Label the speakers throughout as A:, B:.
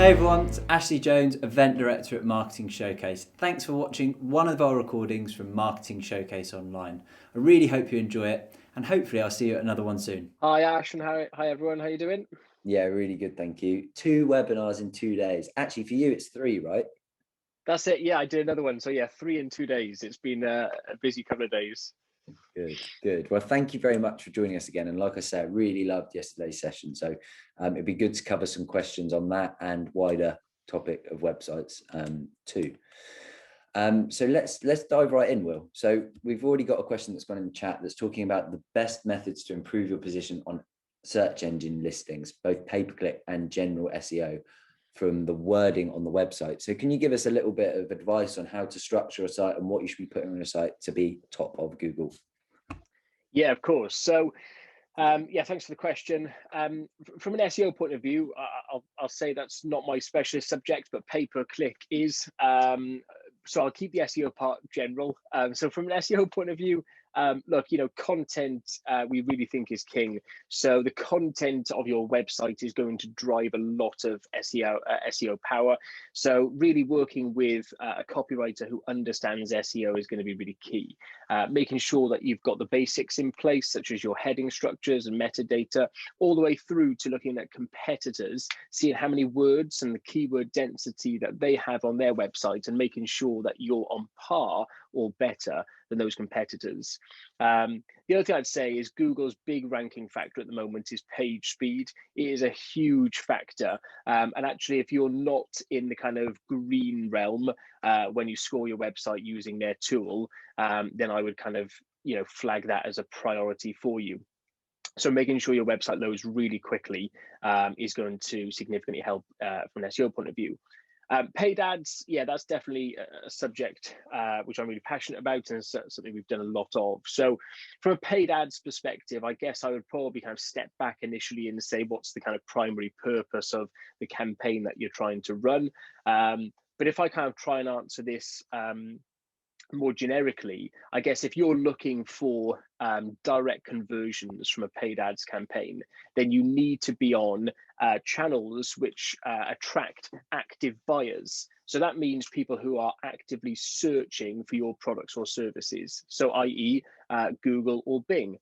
A: Hey everyone, it's Ashley Jones, Event Director at Marketing Showcase. Thanks for watching one of our recordings from Marketing Showcase Online. I really hope you enjoy it, and hopefully I'll see you at another one soon.
B: Hi Ash, and hi everyone, how you doing?
C: Yeah, really good, thank you. 2 webinars in 2 days. Actually, for you, it's 3, right?
B: That's it, yeah, I did another one. So yeah, 3 in 2 days. It's been a busy couple of days.
C: Good, good. Well, thank you very much for joining us again. And like I said, I really loved yesterday's session. So it'd be good to cover some questions on that and wider topic of websites too. So let's dive right in, Will. So we've already got a question that's gone in the chat that's talking about the best methods to improve your position on search engine listings, both pay-per-click and general SEO, from the wording on the website. So can you give us a little bit of advice on how to structure a site and what you should be putting on a site to be top of Google?
B: Yeah, of course. So yeah, thanks for the question. From an SEO point of view, I'll say that's not my specialist subject, but pay-per-click is. So I'll keep the SEO part general. So from an SEO point of view, look, content we really think is king. So the content of your website is going to drive a lot of SEO power. So really working with a copywriter who understands SEO is going to be really key. Making sure that you've got the basics in place, such as your heading structures and metadata, all the way through to looking at competitors, seeing how many words and the keyword density that they have on their website, and making sure that you're on par or better than those competitors. The other thing I'd say is Google's big ranking factor at the moment is page speed. It is a huge factor. And actually, if you're not in the kind of green realm when you score your website using their tool, then I would kind of flag that as a priority for you. So making sure your website loads really quickly is going to significantly help from an SEO point of view. Paid ads, yeah, that's definitely a subject which I'm really passionate about and something we've done a lot of. So from a paid ads perspective, I guess I would probably kind of step back initially and say, what's the kind of primary purpose of the campaign that you're trying to run? But if I kind of try and answer this more generically, I guess if you're looking for direct conversions from a paid ads campaign, then you need to be on channels which attract active buyers. So that means people who are actively searching for your products or services. So i.e. Google or Bing.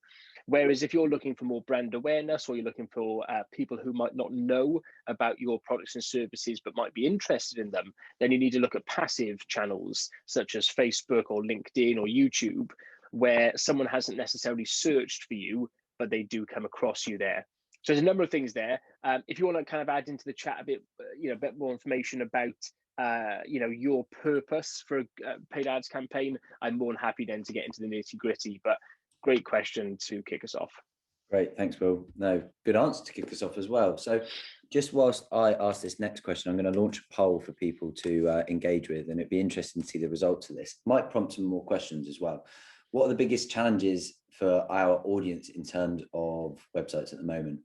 B: Whereas if you're looking for more brand awareness, or you're looking for people who might not know about your products and services but might be interested in them, then you need to look at passive channels such as Facebook or LinkedIn or YouTube, where someone hasn't necessarily searched for you, but they do come across you there. So there's a number of things there. If you want to kind of add into the chat a bit, a bit more information about your purpose for a paid ads campaign, I'm more than happy then to get into the nitty gritty. But great question to kick us off.
C: Great, thanks, Will. No, good answer to kick us off as well. So just whilst I ask this next question, I'm going to launch a poll for people to engage with, and it'd be interesting to see the results of this. Might prompt some more questions as well. What are the biggest challenges for our audience in terms of websites at the moment?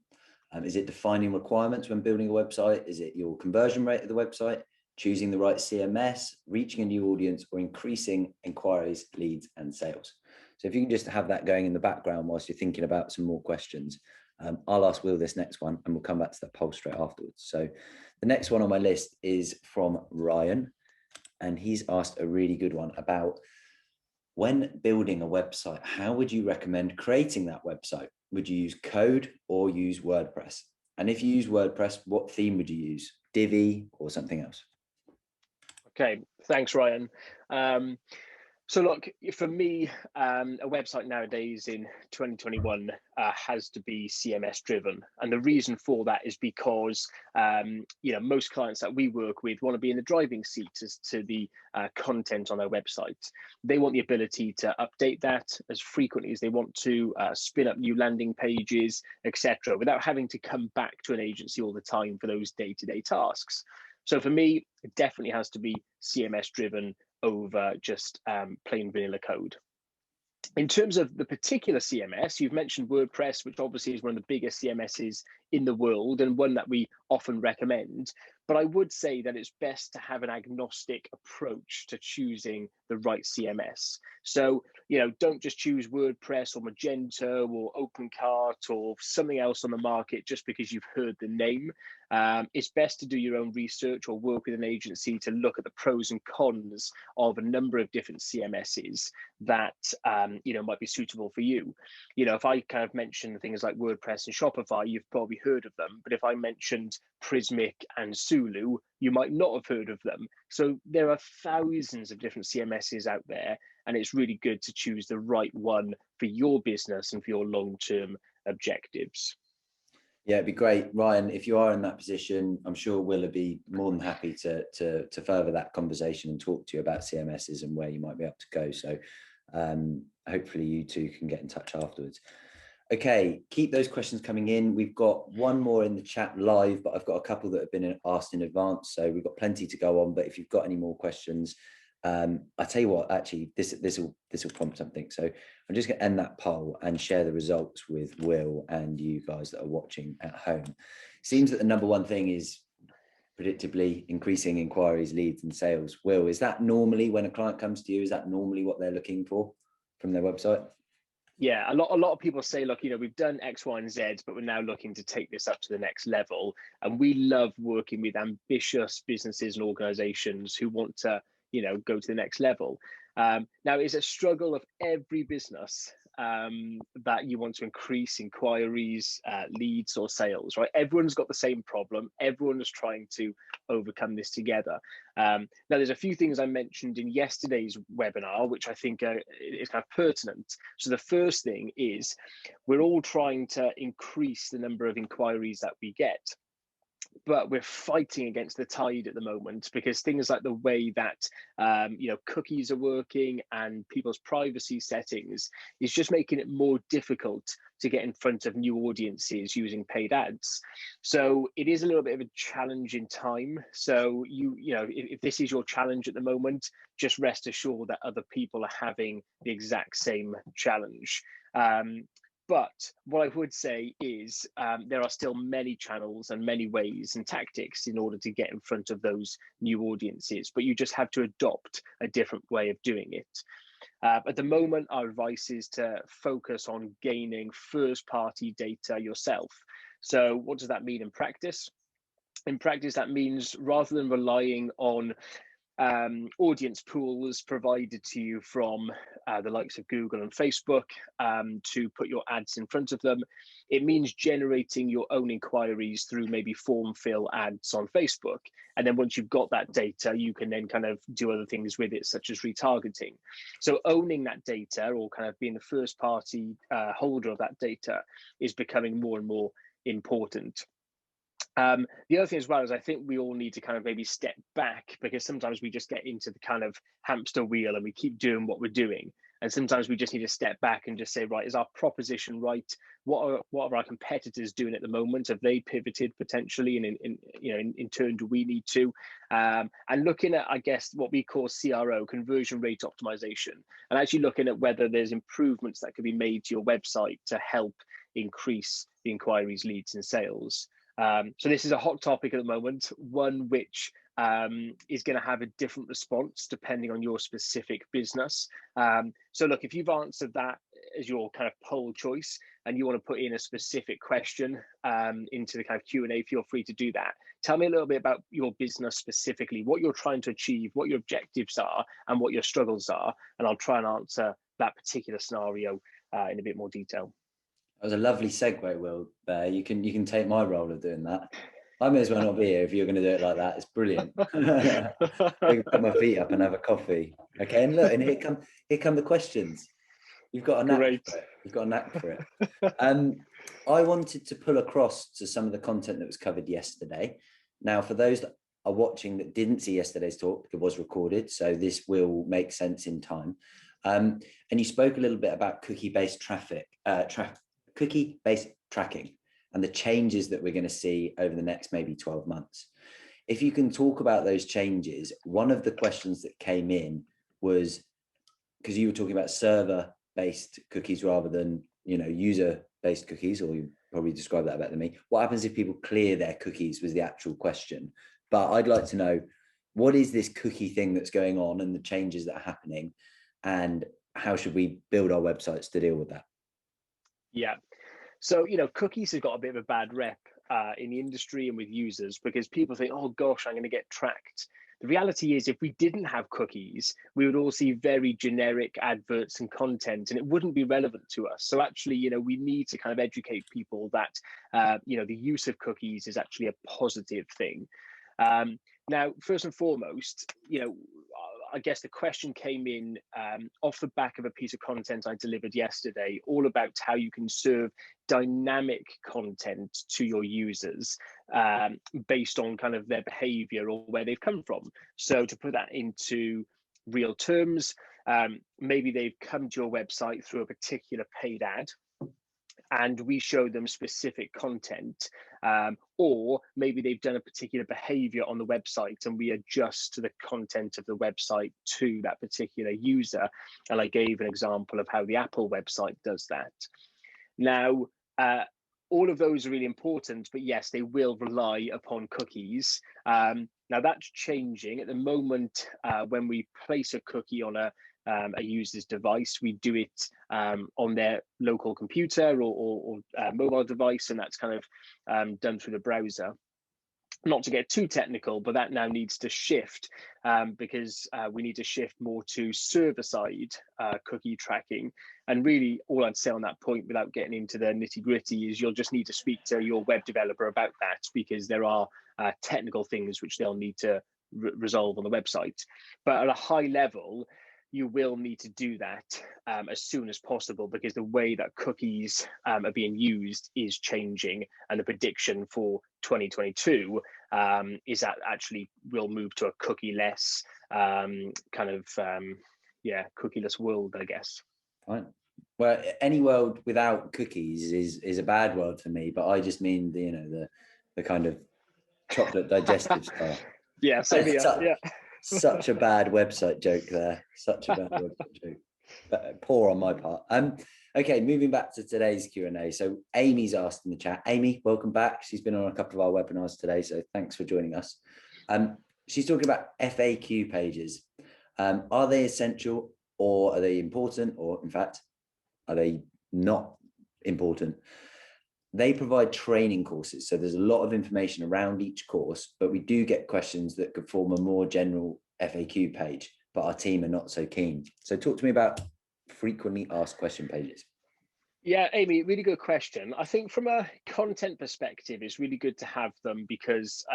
C: Is it defining requirements when building a website? Is it your conversion rate of the website, choosing the right CMS, reaching a new audience, or increasing inquiries, leads, and sales? So if you can just have that going in the background whilst you're thinking about some more questions, I'll ask Will this next one and we'll come back to that poll straight afterwards. So the next one on my list is from Ryan, and he's asked a really good one about when building a website, how would you recommend creating that website? Would you use code or use WordPress? And if you use WordPress, what theme would you use? Divi or something else?
B: Okay, thanks, Ryan. So look, for me, a website nowadays in 2021 has to be CMS driven. And the reason for that is because, most clients that we work with want to be in the driving seat as to the content on their website. They want the ability to update that as frequently as they want to, spin up new landing pages, etc., without having to come back to an agency all the time for those day-to-day tasks. So for me, it definitely has to be CMS driven over just plain vanilla code. In terms of the particular CMS, you've mentioned WordPress, which obviously is one of the biggest CMSs in the world and one that we often recommend. But I would say that it's best to have an agnostic approach to choosing the right CMS. So, don't just choose WordPress or Magento or OpenCart or something else on the market just because you've heard the name. It's best to do your own research or work with an agency to look at the pros and cons of a number of different CMSs that might be suitable for you. If I kind of mention things like WordPress and Shopify, you've probably heard of them. But if I mentioned Prismic and Zulu, you might not have heard of them. So there are thousands of different CMSs out there, and it's really good to choose the right one for your business and for your long-term objectives.
C: Yeah, it'd be great, Ryan. If you are in that position, I'm sure Will be more than happy to further that conversation and talk to you about CMSs and where you might be able to go. So hopefully you two can get in touch afterwards. Okay, keep those questions coming in. We've got one more in the chat live, but I've got a couple that have been asked in advance, so we've got plenty to go on. But if you've got any more questions, I tell you what, actually, this will prompt something. So I'm just going to end that poll and share the results with Will and you guys that are watching at home. Seems that the number one thing is predictably increasing inquiries, leads, and sales. Will, is that normally when a client comes to you? Is that normally what they're looking for from their website?
B: Yeah, a lot of people say, look, we've done X, Y, and Z, but we're now looking to take this up to the next level. And we love working with ambitious businesses and organizations who want to, go to the next level. Now, it's a struggle of every business that you want to increase inquiries, leads, or sales, right? Everyone's got the same problem. Everyone is trying to overcome this together. Now, there's a few things I mentioned in yesterday's webinar, which I think is kind of pertinent. So the first thing is we're all trying to increase the number of inquiries that we get. But we're fighting against the tide at the moment because things like the way that cookies are working and people's privacy settings is just making it more difficult to get in front of new audiences using paid ads. So it is a little bit of a challenge in time. So if this is your challenge at the moment, just rest assured that other people are having the exact same challenge. But what I would say is there are still many channels and many ways and tactics in order to get in front of those new audiences, but you just have to adopt a different way of doing it. At the moment, our advice is to focus on gaining first-party data yourself. So what does that mean in practice? In practice, that means rather than relying on audience pools provided to you from the likes of Google and Facebook to put your ads in front of them, it means generating your own inquiries through maybe form fill ads on Facebook. And then once you've got that data, you can then kind of do other things with it, such as retargeting. So owning that data or kind of being the first party holder of that data is becoming more and more important. The other thing as well is I think we all need to kind of maybe step back, because sometimes we just get into the kind of hamster wheel and we keep doing what we're doing. And sometimes we just need to step back and just say, right, is our proposition right? What are our competitors doing at the moment? Have they pivoted potentially? And in turn, do we need to? And looking at, I guess, what we call CRO, conversion rate optimization, and actually looking at whether there's improvements that could be made to your website to help increase the inquiries, leads, and sales. So this is a hot topic at the moment, one which is going to have a different response depending on your specific business. So look, if you've answered that as your kind of poll choice and you want to put in a specific question into the kind of Q&A, feel free to do that. Tell me a little bit about your business specifically, what you're trying to achieve, what your objectives are, and what your struggles are, and I'll try and answer that particular scenario in a bit more detail.
C: That was a lovely segue, Will. You can take my role of doing that. I may as well not be here if you're going to do it like that. It's brilliant. I can put my feet up and have a coffee. Okay, and look, and here come the questions. You've got a knack for it. You've got a knack for it. I wanted to pull across to some of the content that was covered yesterday. Now, for those that are watching that didn't see yesterday's talk, it was recorded, so this will make sense in time. And you spoke a little bit about cookie-based cookie-based tracking and the changes that we're going to see over the next maybe 12 months. If you can talk about those changes, one of the questions that came in was, because you were talking about server-based cookies rather than, user-based cookies, or you probably describe that better than me. What happens if people clear their cookies was the actual question. but I'd like to know, what is this cookie thing that's going on and the changes that are happening, and how should we build our websites to deal with that?
B: Yeah. So, cookies have got a bit of a bad rep in the industry and with users, because people think, oh gosh, I'm going to get tracked. The reality is, if we didn't have cookies, we would all see very generic adverts and content, and it wouldn't be relevant to us. So actually, we need to kind of educate people that, the use of cookies is actually a positive thing. Now, first and foremost, I guess the question came in off the back of a piece of content I delivered yesterday, all about how you can serve dynamic content to your users based on kind of their behavior or where they've come from. So to put that into real terms, maybe they've come to your website through a particular paid ad, and we show them specific content, or maybe they've done a particular behavior on the website and we adjust to the content of the website to that particular user. And I gave an example of how the Apple website does that. Now, all of those are really important, but yes, they will rely upon cookies. Now that's changing at the moment. When we place a cookie on a user's device, we do it on their local computer or mobile device, and that's kind of done through the browser. Not to get too technical, but that now needs to shift because we need to shift more to server-side cookie tracking. And really, all I'd say on that point, without getting into the nitty-gritty, is you'll just need to speak to your web developer about that, because there are technical things which they'll need to resolve on the website. But at a high level, you will need to do that as soon as possible, because the way that cookies are being used is changing, and the prediction for 2022 is that actually we'll move to a cookie-less cookie-less world, I guess.
C: Fine. Well, any world without cookies is a bad world for me, but I just mean the kind of chocolate digestive stuff.
B: Yeah, same here.
C: Such a bad website joke there. Such a bad website joke. But poor on my part. Okay, moving back to today's Q&A. So Amy's asked in the chat. Amy, welcome back. She's been on a couple of our webinars today, so thanks for joining us. She's talking about FAQ pages. Are they essential, or are they important, or in fact, are they not important? They provide training courses, so there's a lot of information around each course, but we do get questions that could form a more general FAQ page, but our team are not so keen. So talk to me about frequently asked question pages.
B: Yeah, Amy, really good question. I think from a content perspective, it's really good to have them, because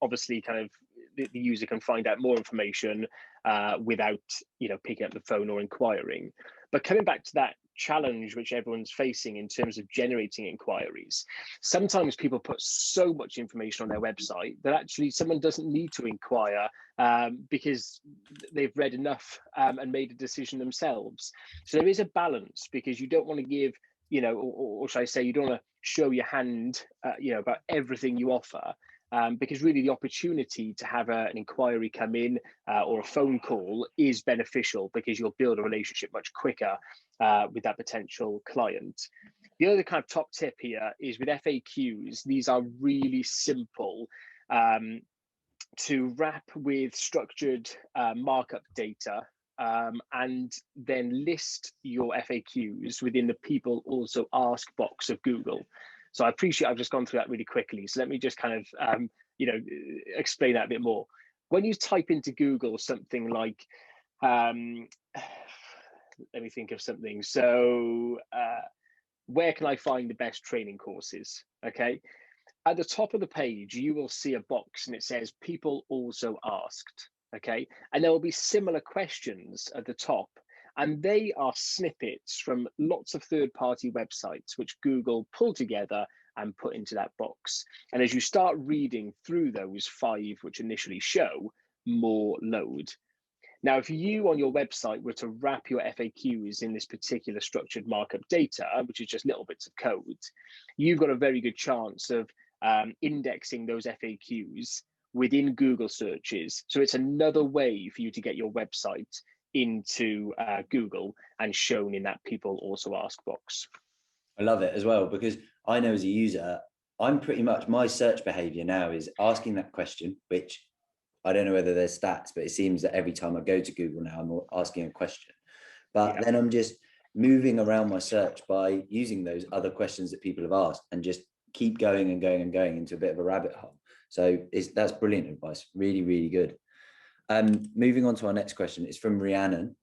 B: obviously kind of the user can find out more information without picking up the phone or inquiring. But coming back to that challenge which everyone's facing in terms of generating inquiries, sometimes people put so much information on their website that actually someone doesn't need to inquire because they've read enough and made a decision themselves. So there is a balance, because you don't want to give, or should I say, you don't want to show your hand about everything you offer, because really the opportunity to have an inquiry come in or a phone call is beneficial, because you'll build a relationship much quicker with that potential client. The other kind of top tip here is with FAQs, these are really simple to wrap with structured markup data, and then list your FAQs within the people also ask box of Google. So I appreciate I've just gone through that really quickly. So let me just kind of, explain that a bit more. When you type into Google something like, let me think of something. So where can I find the best training courses? Okay. At the top of the page, you will see a box and it says people also asked. Okay. And there will be similar questions at the top. And they are snippets from lots of third-party websites which Google pull together and put into that box. And as you start reading through those 5 which initially show, more load. Now, if you on your website were to wrap your FAQs in this particular structured markup data, which is just little bits of code, you've got a very good chance of indexing those FAQs within Google searches. So it's another way for you to get your website into Google and shown in that people also ask box.
C: I love it as well, because I know as a user, I'm pretty much, my search behavior now is asking that question, which I don't know whether there's stats, but it seems that every time I go to Google now, I'm asking a question. But then I'm just moving around my search by using those other questions that people have asked and just keep going and going and going into a bit of a rabbit hole. So that's brilliant advice. Really, really good. Moving on to our next question. It's from Rhiannon,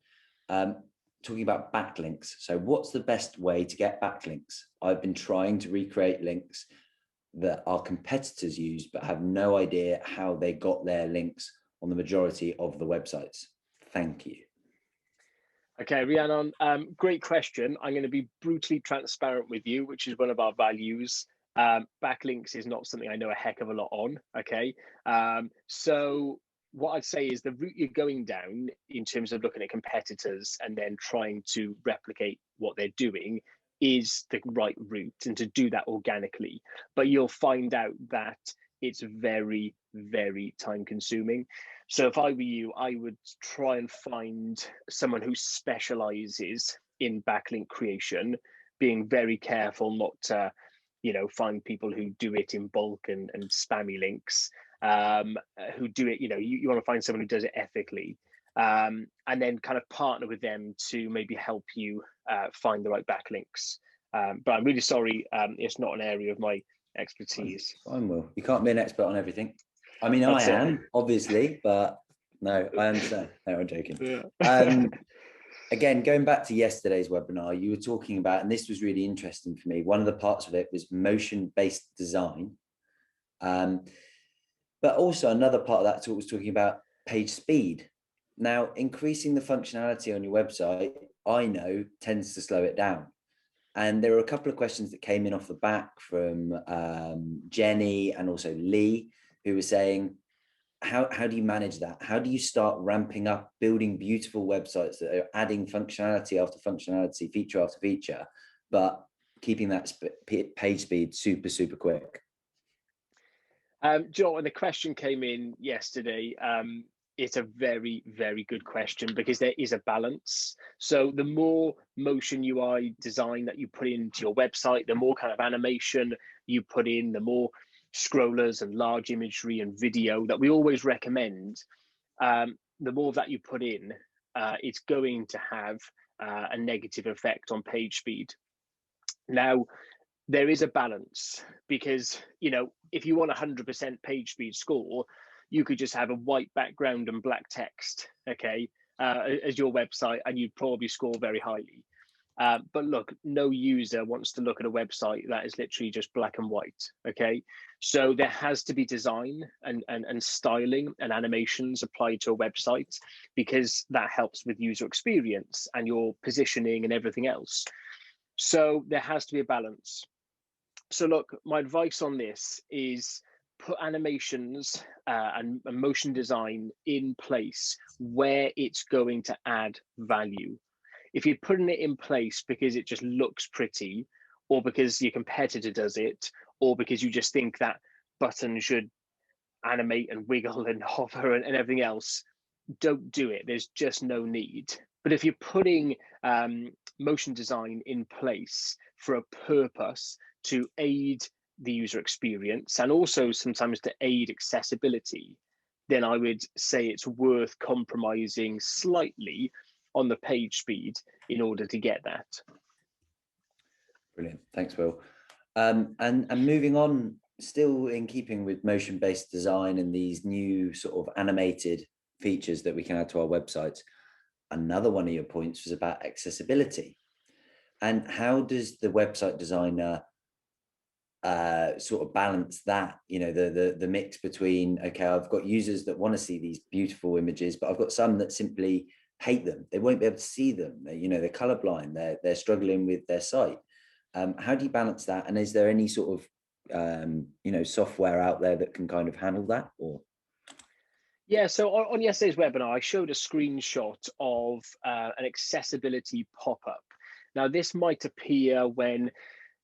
C: talking about backlinks. So what's the best way to get backlinks? I've been trying to recreate links that our competitors use, but have no idea how they got their links on the majority of the websites. Thank you.
B: Okay, Rhiannon, great question. I'm going to be brutally transparent with you, which is one of our values. Backlinks is not something I know a heck of a lot on. Okay, so what I'd say is the route you're going down in terms of looking at competitors and then trying to replicate what they're doing is the right route, and to do that organically. But you'll find out that it's very, very time consuming. So if I were you, I would try and find someone who specializes in backlink creation, being very careful not to, find people who do it in bulk and spammy links, who do it, you want to find someone who does it ethically, and then kind of partner with them to maybe help you find the right backlinks. But I'm really sorry, it's not an area of my expertise.
C: Fine, Will. You can't be an expert on everything. I mean, I am, obviously, but no, I understand. No, I'm joking.
B: Yeah.
C: Again, going back to yesterday's webinar, you were talking about, and this was really interesting for me, one of the parts of it was motion-based design. But also another part of that talk was talking about page speed. Now, increasing the functionality on your website, I know, tends to slow it down. And there were a couple of questions that came in off the back from Jenny and also Lee, who were saying, how do you manage that? How do you start ramping up, building beautiful websites that are adding functionality after functionality, feature after feature, but keeping that page speed super, super quick?
B: Joe, when the question came in yesterday, it's a very, very good question, because there is a balance. So the more motion UI design that you put into your website, the more kind of animation you put in, the more scrollers and large imagery and video that we always recommend, the more that you put in, it's going to have a negative effect on page speed. Now, there is a balance, because if you want 100% page speed score, you could just have a white background and black text, okay, as your website, and you'd probably score very highly. But look, no user wants to look at a website that is literally just black and white, okay? So there has to be design and styling and animations applied to a website, because that helps with user experience and your positioning and everything else. So there has to be a balance. So look, my advice on this is put animations and motion design in place where it's going to add value. If you're putting it in place because it just looks pretty, or because your competitor does it, or because you just think that button should animate and wiggle and hover and everything else, don't do it. There's just no need. But if you're putting motion design in place for a purpose to aid the user experience and also sometimes to aid accessibility, then I would say it's worth compromising slightly on the page speed in order to get that.
C: Brilliant. Thanks, Will. And moving on, still in keeping with motion-based design and these new sort of animated features that we can add to our websites, another one of your points was about accessibility. And how does the website designer sort of balance that, the mix between, okay, I've got users that want to see these beautiful images, but I've got some that simply hate them. They won't be able to see them. They're colorblind. They're struggling with their site. How do you balance that? And is there any sort of, software out there that can kind of handle that? Or
B: yeah, so on yesterday's webinar, I showed a screenshot of an accessibility pop-up. Now, this might appear when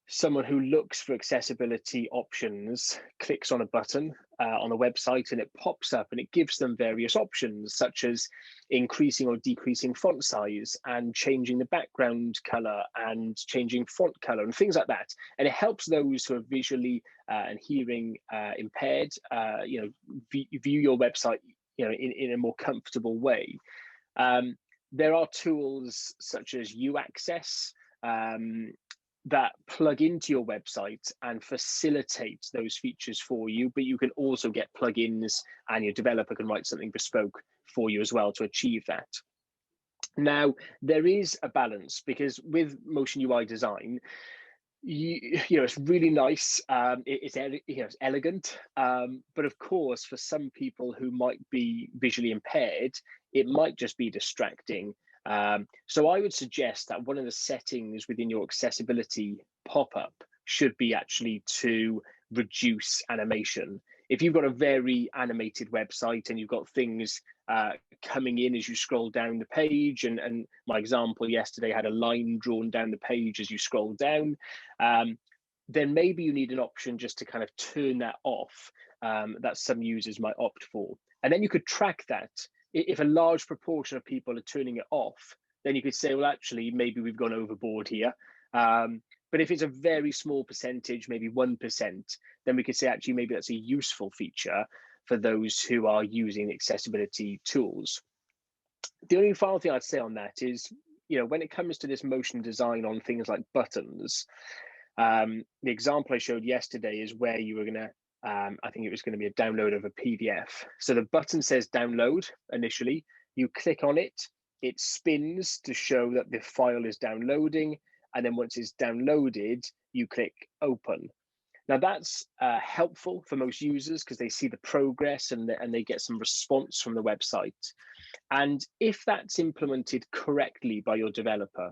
B: someone who looks for accessibility options clicks on a button on a website, and it pops up and it gives them various options, such as increasing or decreasing font size and changing the background color and changing font color and things like that. And it helps those who are visually and hearing impaired, view your website, in a more comfortable way. There are tools such as UAccess that plug into your website and facilitate those features for you, but you can also get plugins, and your developer can write something bespoke for you as well to achieve that. Now, there is a balance, because with motion UI design, it's really nice. It's elegant, but of course, for some people who might be visually impaired, it might just be distracting. So I would suggest that one of the settings within your accessibility pop-up should be actually to reduce animation. If you've got a very animated website and you've got things coming in as you scroll down the page, and my example yesterday had a line drawn down the page as you scroll down, then maybe you need an option just to kind of turn that off, that some users might opt for. And then you could track that. If a large proportion of people are turning it off, then you could say, well, actually, maybe we've gone overboard here. But if it's a very small percentage, maybe 1%, then we could say, actually, maybe that's a useful feature for those who are using accessibility tools. The only final thing I'd say on that is, when it comes to this motion design on things like buttons, the example I showed yesterday is where you were going to, I think it was going to be a download of a PDF. So the button says download initially, you click on it, it spins to show that the file is downloading. And then once it's downloaded, you click open. Now that's helpful for most users because they see the progress and they get some response from the website. And if that's implemented correctly by your developer,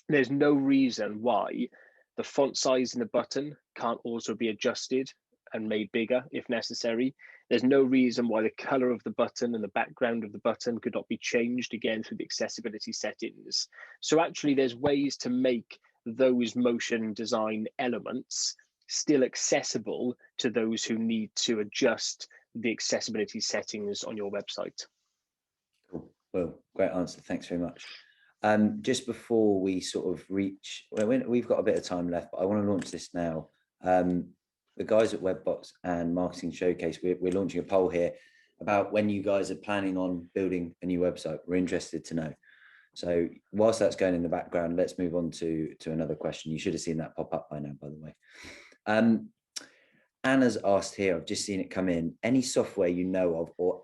B: there's no reason why the font size in the button can't also be adjusted and made bigger if necessary. There's no reason why the color of the button and the background of the button could not be changed again through the accessibility settings. So actually there's ways to make those motion design elements still accessible to those who need to adjust the accessibility settings on your website.
C: Cool. Well, great answer. Thanks very much. Just before we sort of reach, we've got a bit of time left, but I want to launch this now. The guys at WEBBOX and Marketing Showcase, we're launching a poll here about when you guys are planning on building a new website. We're interested to know. So whilst that's going in the background, let's move on to another question. You should have seen that pop up by now, by the way. Anna's asked here, I've just seen it come in, any software you know of or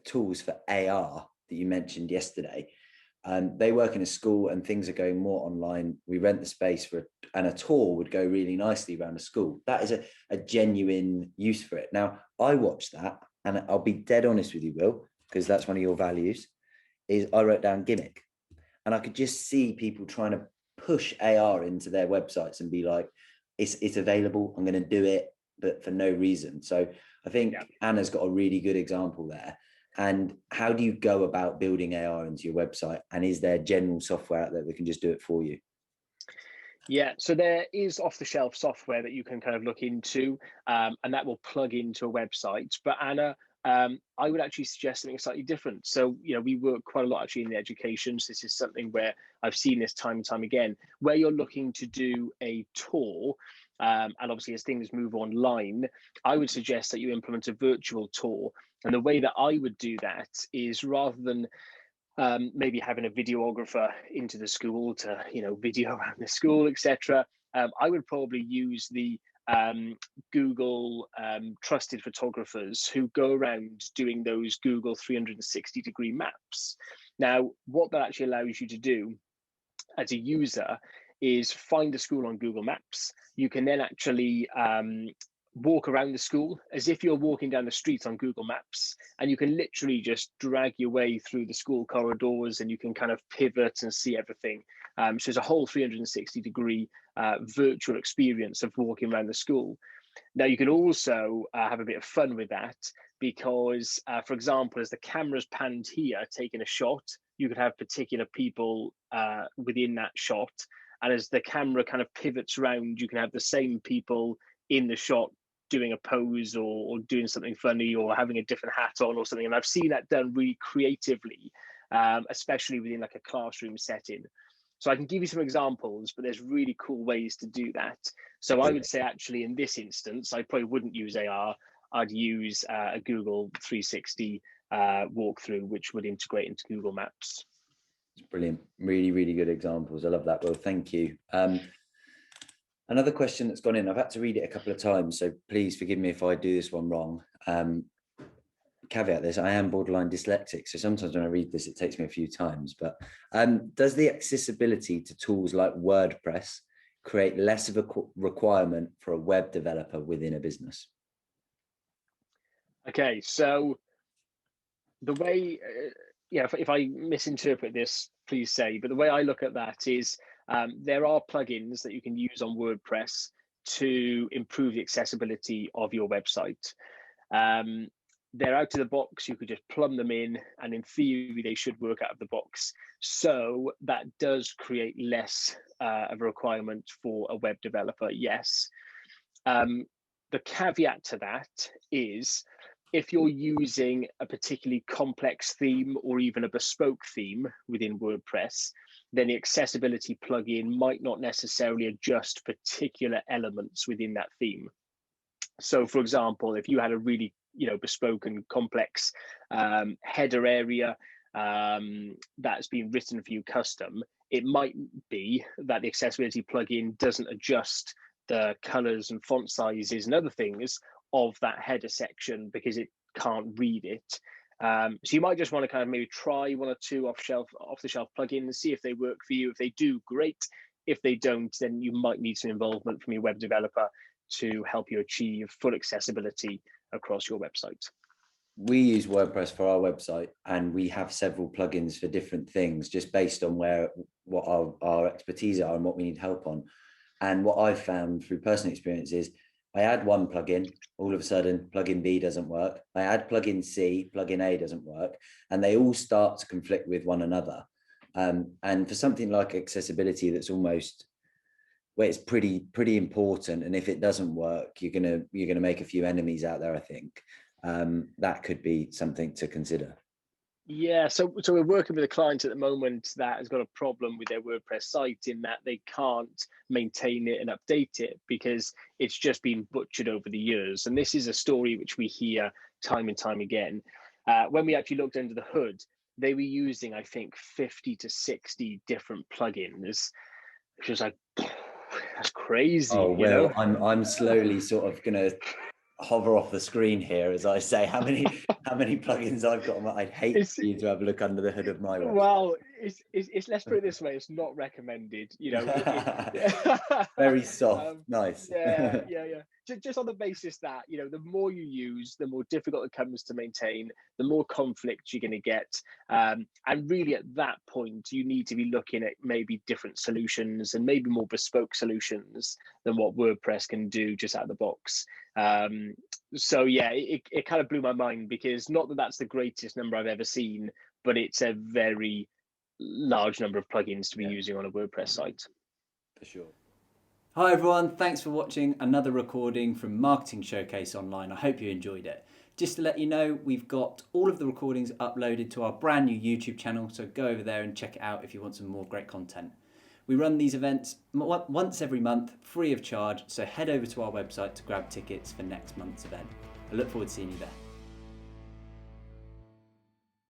C: tools for AR that you mentioned yesterday? They work in a school and things are going more online. We rent the space and a tour would go really nicely around a school. That is a genuine use for it. Now, I watched that, and I'll be dead honest with you, Will, because that's one of your values, is I wrote down gimmick. And I could just see people trying to push AR into their websites and be like, it's available, I'm going to do it, but for no reason. So I think Anna's got a really good example there. And how do you go about building AR into your website? And is there general software out there that can just do it for you?
B: Yeah, so there is off-the-shelf software that you can kind of look into, and that will plug into a website. But Anna, I would actually suggest something slightly different. So, we work quite a lot actually in the education. So this is something where I've seen this time and time again, where you're looking to do a tour. And obviously, as things move online, I would suggest that you implement a virtual tour. And the way that I would do that is, rather than maybe having a videographer into the school to, video around the school, etc., I would probably use the Google trusted photographers who go around doing those Google 360-degree maps. Now, what that actually allows you to do as a user is find a school on Google Maps. You can then actually walk around the school as if you're walking down the street on Google Maps, and you can literally just drag your way through the school corridors, and you can kind of pivot and see everything. So there's a whole 360-degree virtual experience of walking around the school. Now, you can also have a bit of fun with that because, for example, as the camera's panned here, taking a shot, you could have particular people within that shot And as the camera kind of pivots around, you can have the same people in the shot doing a pose or doing something funny or having a different hat on or something. And I've seen that done really creatively, especially within like a classroom setting. So I can give you some examples, but there's really cool ways to do that. So I would say actually in this instance, I probably wouldn't use AR. I'd use a Google 360 walkthrough, which would integrate into Google Maps.
C: It's brilliant. Really, really good examples. I love that. Well, thank you. Another question that's gone in, I've had to read it a couple of times, so please forgive me if I do this one wrong. Caveat this, I am borderline dyslexic, so sometimes when I read this, it takes me a few times. But does the accessibility to tools like WordPress create less of a requirement for a web developer within a business?
B: Okay, so the way, if I misinterpret this, please say, but the way I look at that is there are plugins that you can use on WordPress to improve the accessibility of your website. They're out of the box, you could just plumb them in, and in theory, they should work out of the box. So that does create less of a requirement for a web developer, yes. The caveat to that is if you're using a particularly complex theme or even a bespoke theme within WordPress, then the accessibility plugin might not necessarily adjust particular elements within that theme. So for example, if you had a really bespoke and complex header area that's been written for you custom, it might be that the accessibility plugin doesn't adjust the colors and font sizes and other things of that header section because it can't read it. So you might just want to kind of maybe try one or two off-the-shelf plugins, see if they work for you. If they do, great. If they don't, then you might need some involvement from your web developer to help you achieve full accessibility across your website.
C: We use WordPress for our website, and we have several plugins for different things, just based on what our expertise are and what we need help on. And what I've found through personal experience is I add one plugin, all of a sudden plugin B doesn't work. I add plugin C, plugin A doesn't work, and they all start to conflict with one another. And for something like accessibility, that's almost where it's pretty important, and if it doesn't work, you're gonna make a few enemies out there, I think. That could be something to consider.
B: Yeah, so we're working with a client at the moment that has got a problem with their WordPress site in that they can't maintain it and update it because it's just been butchered over the years. And this is a story which we hear time and time again. When we actually looked under the hood, they were using, I think, 50 to 60 different plugins, which was like, that's crazy.
C: Oh, well, I'm slowly sort of gonna hover off the screen here as I say how many plugins I've got. I'd hate for you to have a look under the hood of my website.
B: Well, it's let's put it this way, it's not recommended,
C: Very soft. Nice.
B: Yeah. Just on the basis that the more you use, the more difficult it becomes to maintain, the more conflict you're going to get, and really at that point you need to be looking at maybe different solutions and maybe more bespoke solutions than what WordPress can do just out of the box. So yeah, it kind of blew my mind, because not that that's the greatest number I've ever seen, but it's a very large number of plugins to be using on a WordPress site.
C: For sure.
A: Hi everyone, thanks for watching another recording from Marketing Showcase Online. I hope you enjoyed it. Just to let you know, we've got all of the recordings uploaded to our brand new YouTube channel, so go over there and check it out if you want some more great content. We run these events once every month, free of charge, so head over to our website to grab tickets for next month's event. I look forward to seeing you there.